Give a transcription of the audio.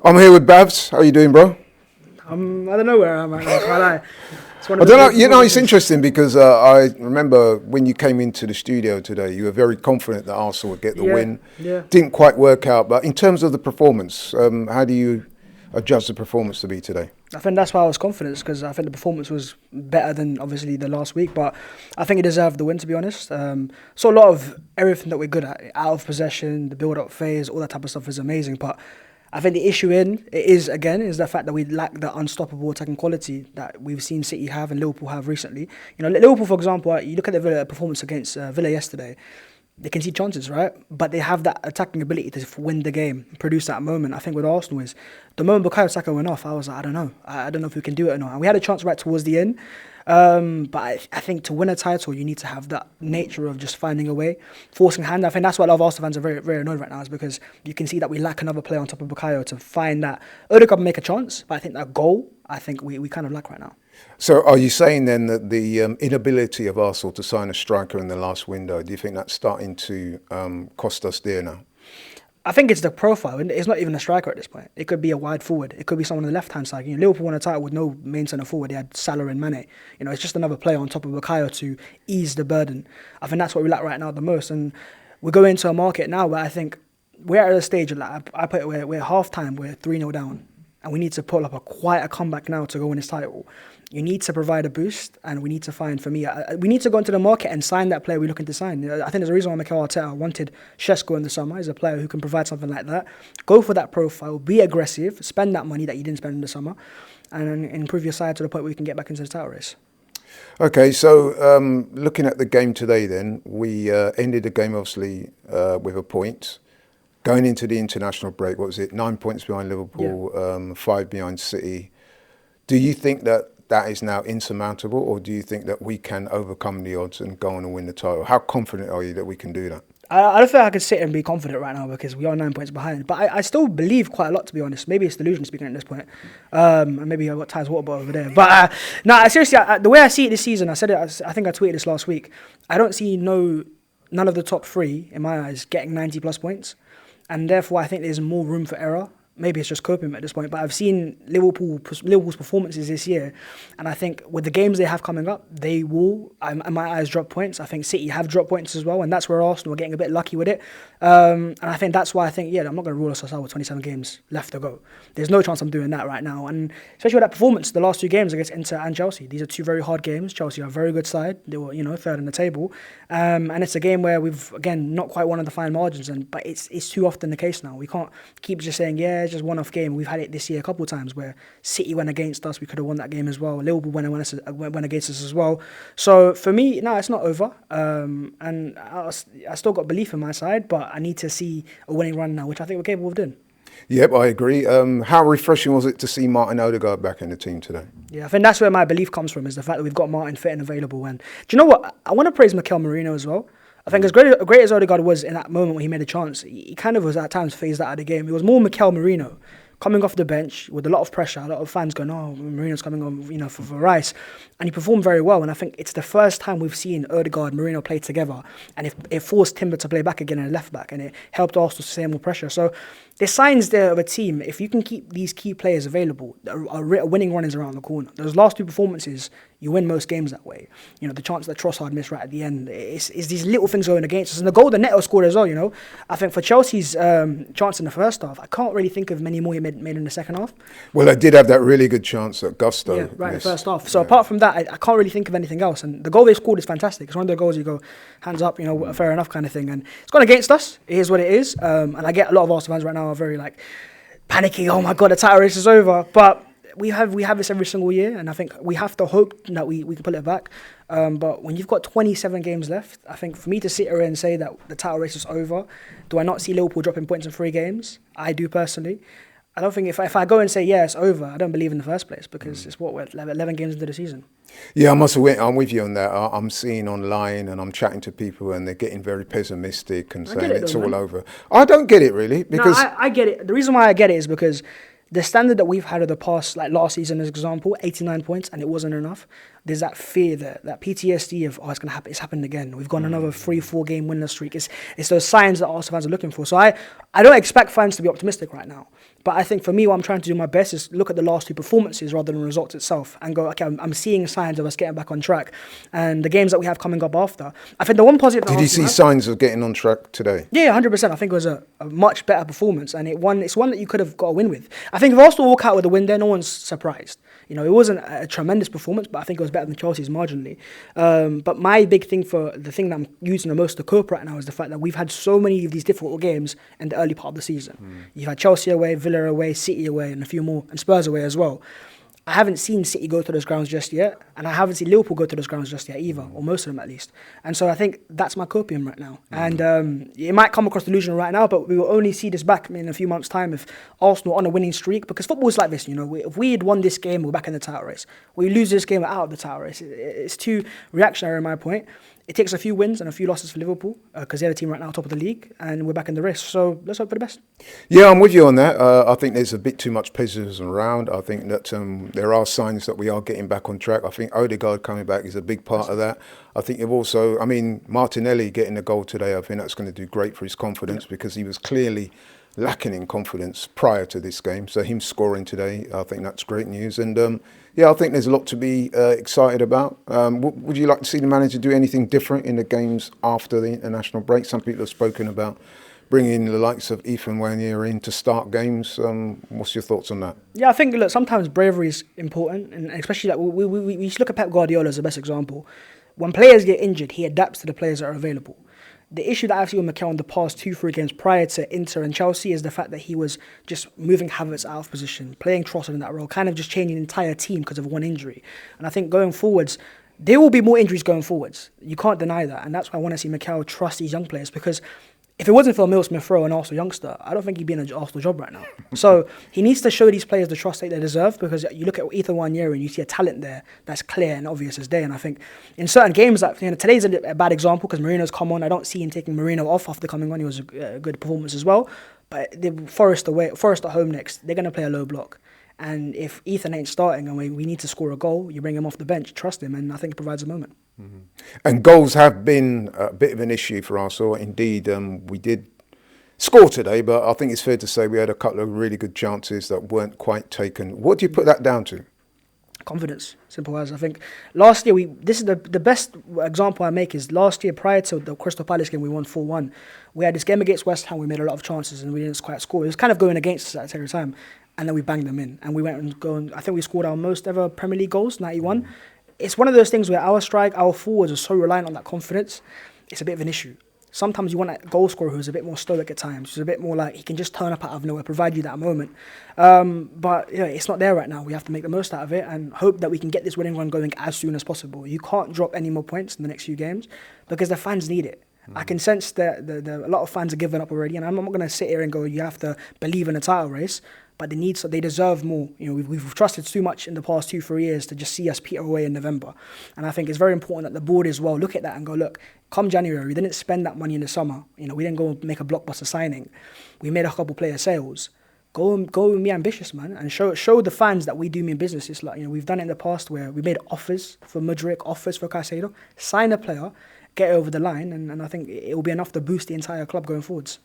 I'm here with Babs. How you doing, bro? I don't know where I'm at now, can't I? It's one I of don't those know. days before the It's finish. interesting because I remember when you came into the studio today, you were very confident that Arsenal would get the Yeah, win. yeah. Didn't quite work out, but in terms of the performance, how do you adjust the performance to be today? I think that's why I was confident, because I think the performance was better than obviously the last week, but I think it deserved the win, to be honest. So a lot of everything that we're good at, out of possession, the build-up phase, all that type of stuff is amazing, but I think the issue is the fact that we lack the unstoppable attacking quality that we've seen City have and Liverpool have recently. You know, Liverpool, for example, you look at the Villa performance against Villa yesterday. They can see chances, right? But they have that attacking ability to win the game, produce that moment. I think with Arsenal is the moment Bukayo Saka went off, I was like, I don't know. I don't know if we can do it or not. And we had a chance right towards the end. But I think to win a title, you need to have that nature of just finding a way, forcing hand. I think that's why a lot of Arsenal fans are very, very annoyed right now, is because you can see that we lack another player on top of Bukayo to find that. Odegaard make a chance, but I think that goal, I think we kind of lack right now. So, are you saying then that the inability of Arsenal to sign a striker in the last window, do you think that's starting to cost us dear now? I think it's the profile. It's not even a striker at this point. It could be a wide forward. It could be someone on the left-hand side. You know, Liverpool won a title with no main centre forward. They had Salah and Mane. You know, it's just another player on top of Bukayo to ease the burden. I think that's what we lack right now the most. And we're going into a market now where I think we're at a stage, like I put it, we're half-time, we're 3-0 down. And we need to pull up quite a comeback now to go win this title. You need to provide a boost, and we need to find, for me, we need to go into the market and sign that player we're looking to sign. I think there's a reason why Mikel Arteta wanted Shesko in the summer. He's a player who can provide something like that. Go for that profile, be aggressive, spend that money that you didn't spend in the summer, and improve your side to the point where we can get back into the title race. Okay, so looking at the game today then, we ended the game obviously with a point. Going into the international break, what was it? 9 points behind Liverpool, 5 behind City. Do you think that that is now insurmountable, or do you think that we can overcome the odds and go on and win the title? How confident are you that we can do that? I don't think I could sit and be confident right now because we are 9 points behind. But I still believe quite a lot, to be honest. Maybe it's delusion speaking at this point. And maybe I've got Ty's water bottle over there. But no, seriously, the way I see it this season, I said it, I think I tweeted this last week. I don't see none of the top three, in my eyes, getting 90 plus points. And therefore, I think there's more room for error. Maybe it's just coping at this point, but I've seen Liverpool's performances this year, and I think with the games they have coming up, they will, in my eyes, drop points. I think City have dropped points as well, and that's where Arsenal are getting a bit lucky with it. And I think that's why I think, I'm not going to rule us out with 27 games left to go. There's no chance I'm doing that right now, and especially with that performance, the last two games against Inter and Chelsea. These are two very hard games. Chelsea are a very good side. They were, third in the table, and it's a game where we've, again, not quite wanted to find margins, but it's too often the case now. We can't keep just saying, it's just one-off game. We've had it this year a couple of times where City went against us. We could have won that game as well. Liverpool went against us as well. So for me, no, it's not over. And I still got belief in my side, but I need to see a winning run now, which I think we're capable of doing. Yep, I agree. How refreshing was it to see Martin Odegaard back in the team today? Yeah, I think that's where my belief comes from, is the fact that we've got Martin fit and available. And do you know what? I want to praise Mikel Merino as well. I think as great as Odegaard was in that moment when he made a chance, he kind of was at times phased out of the game. It was more Mikel Merino coming off the bench with a lot of pressure, a lot of fans going, oh, Marino's coming on, for Rice. And he performed very well. And I think it's the first time we've seen Odegaard and Marino play together. And it forced Timber to play back again in a left back. And it helped Arsenal to stay more pressure. So there's signs there of a team. If you can keep these key players available, a winning run is around the corner. Those last two performances, you win most games that way. The chance that Trossard missed right at the end, it's these little things going against us. And the goal that Neto scored as well, I think for Chelsea's chance in the first half, I can't really think of many more he made in the second half. Well, I did have that really good chance at Gusto. Yeah, right in the first half. So apart from that, I can't really think of anything else. And the goal they scored is fantastic. It's one of the goals you go, hands up, fair enough kind of thing. And it's gone against us. It is what it is. And I get a lot of Arsenal fans right now are very panicking. Oh my God, the title race is over. But we have this every single year, and I think we have to hope that we can pull it back. But when you've got 27 games left, I think for me to sit here and say that the title race is over, do I not see Liverpool dropping points in 3 games? I do personally. I don't think if I go and say, it's over, I don't believe in the first place, because it's we're 11 games into the season. Yeah, I'm with you on that. I'm seeing online and I'm chatting to people and they're getting very pessimistic and saying it's all over. I don't get it really, because I get it. The reason why I get it is because the standard that we've had of the past, like last season as an example, 89 points, and it wasn't enough. there's that fear, that PTSD of, oh, it's going to happen, it's happened again. We've gone another 3-4 game winless streak. It's those signs that Arsenal fans are looking for. So I don't expect fans to be optimistic right now. But I think for me, what I'm trying to do my best is look at the last 2 performances rather than the results itself and go, okay, I'm seeing signs of us getting back on track. And the games that we have coming up after, I think the one positive... Did you see signs of getting on track today? Yeah, 100%. I think it was a much better performance, and it's one that you could have got a win with. I think if Arsenal walk out with a win there, no one's surprised. You know, it wasn't a tremendous performance, but I think it was better than Chelsea's marginally. But my big thing the thing that I'm using the most to cope right now is the fact that we've had so many of these difficult games in the early part of the season. You've had Chelsea away, Villa away, City away, and a few more, and Spurs away as well. I haven't seen City go to those grounds just yet, and I haven't seen Liverpool go to those grounds just yet either, or most of them at least. And so I think that's my copium right now. And it might come across delusional right now, but we will only see this back in a few months' time if Arsenal are on a winning streak, because football is like this, you know. If we had won this game, we're back in the title race. We lose this game, we're out of the title race. It's too reactionary in my point. It takes a few wins and a few losses for Liverpool because they're the team right now top of the league, and we're back in the race. So let's hope for the best. Yeah, I'm with you on that. I think there's a bit too much pessimism around. I think that there are signs that we are getting back on track. I think Odegaard coming back is a big part of that. I think you've also, Martinelli getting a goal today, I think that's going to do great for his confidence because he was clearly lacking in confidence prior to this game. So him scoring today, I think that's great news. And I think there's a lot to be excited about. Would you like to see the manager do anything different in the games after the international break? Some people have spoken about bringing the likes of Ethan Wanier in to start games. What's your thoughts on that? Yeah, I think, look, sometimes bravery is important, and especially like we look at Pep Guardiola as the best example. When players get injured, he adapts to the players that are available. The issue that I've seen with Mikel in the past 2-3 games prior to Inter and Chelsea is the fact that he was just moving Havertz out of position, playing Trossard in that role, kind of just changing the entire team because of one injury. And I think going forwards, there will be more injuries going forwards. You can't deny that. And that's why I want to see Mikel trust these young players, because if it wasn't for Emile Smith-Rowe, an Arsenal youngster, I don't think he'd be in an Arsenal job right now. So he needs to show these players the trust that they deserve, because you look at Ethan Wanier and you see a talent there that's clear and obvious as day. And I think in certain games, like, today's a bad example because Marino's come on. I don't see him taking Marino off after coming on. He was a good performance as well. But Forest at home next, they're going to play a low block. And if Ethan ain't starting and we need to score a goal, you bring him off the bench, trust him, and I think it provides a moment. Mm-hmm. And goals have been a bit of an issue for Arsenal. Indeed, we did score today, but I think it's fair to say we had a couple of really good chances that weren't quite taken. What do you put that down to? Confidence, simple as. I think last year, this is the best example I make is last year prior to the Crystal Palace game, we won 4-1. We had this game against West Ham, we made a lot of chances and we didn't quite score. It was kind of going against us at every time. And then we banged them in. And we went and I think we scored our most ever Premier League goals, 91. It's one of those things where our forwards are so reliant on that confidence. It's a bit of an issue. Sometimes you want a goal scorer who's a bit more stoic at times, who's a bit more like he can just turn up out of nowhere, provide you that moment. But it's not there right now. We have to make the most out of it and hope that we can get this winning run going as soon as possible. You can't drop any more points in the next few games because the fans need it. I can sense that a lot of fans are giving up already, and I'm not going to sit here and go, you have to believe in a title race, but they deserve more. We've trusted too much in the past 2-3 years to just see us peter away in November, and I think it's very important that the board as well look at that and go, look, come January, we didn't spend that money in the summer. We didn't go make a blockbuster signing. We made a couple player sales. Go and be ambitious, man, and show the fans that we do mean business. It's like, we've done it in the past where we made offers for Mudryk, offers for Caicedo, sign a player, get over the line, and I think it will be enough to boost the entire club going forwards.